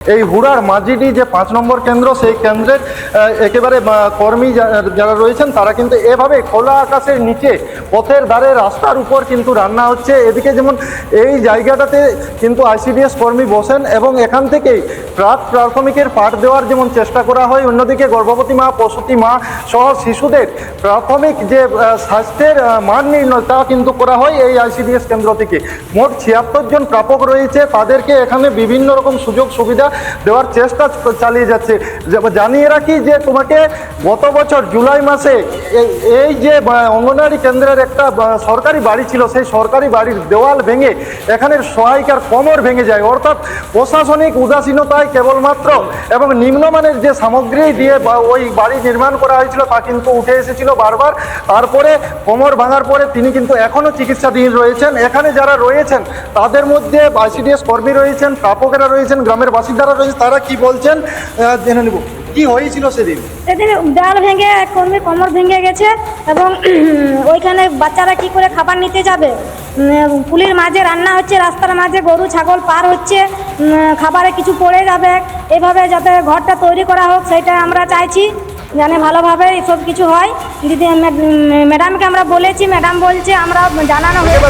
এই হুড়ার মাঝিডি যে 5 নম্বর কেন্দ্র, সেই কেন্দ্রের একেবারে কর্মী যারা রয়েছেন তারা কিন্তু এভাবে খোলা আকাশের নিচে পথের ধারে রাস্তার উপর কিন্তু রান্না হচ্ছে। এদিকে যেমন এই জায়গাটাতে কিন্তু আইসিডিএস কর্মী বসেন এবং এখান থেকেই প্রাথমিকের পাঠ দেওয়ার যেমন চেষ্টা করা হয়, অন্যদিকে গর্ভবতী মা, প্রসূতি মা সহ শিশুদের প্রাথমিক যে স্বাস্থ্যের মান নির্ণয় তা কিন্তু করা হয় এই আইসিডিএস কেন্দ্র থেকে। মোট 76 জন প্রাপক রয়েছে, তাদেরকে এখানে বিভিন্ন রকম সুযোগ সুবিধা দেওয়ার চেষ্টা চালিয়ে যাচ্ছে। জানিয়ে রাখি যে তোমাকে গত বছর জুলাই মাসে এই যে অঙ্গনওয়াড়ি কেন্দ্রের একটা সরকারি বাড়ি ছিল, সেই সরকারি বাড়ির দেওয়াল ভেঙে এখানের সহায়িকার কোমর ভেঙে যায়। অর্থাৎ প্রশাসনিক উদাসীনতায় কেবলমাত্র এবং নিম্নমানের যে সামগ্রী দিয়ে ওই বাড়ি নির্মাণ করা হয়েছিল তা কিন্তু উঠে এসেছিল বারবার। তারপরে কোমর ভাঙার পরে তিনি কিন্তু এখনও চিকিৎসাধীন রয়েছেন। এখানে যারা রয়েছেন তাদের মধ্যে আইসিডিএস কর্মী রয়েছেন, প্রাপকেরা রয়েছেন, গ্রামের বাসিন্দারা রয়েছে। তারা কি বলছেন জেনে নেব। কি হয়েছিল সেদিন? সেদিন দেওয়াল ভেঙে এক কর্মীর কোমর ভেঙে গেছে এবং ওইখানে বাচ্চারা কি করে খাবার নিতে যাবে? পুলির মাঝে রান্না হচ্ছে, রাস্তার মাঝে গরু ছাগল পার হচ্ছে, খাবারে কিছু পড়ে যাবে। এভাবে যাতে ঘরটা তৈরি করা হোক সেটা আমরা চাইছি, জানে ভালোভাবে সব কিছু হয়। দিদি ম্যাডামকে আমরা বলেছি, ম্যাডাম বলছে আমরা জানানো হয়ে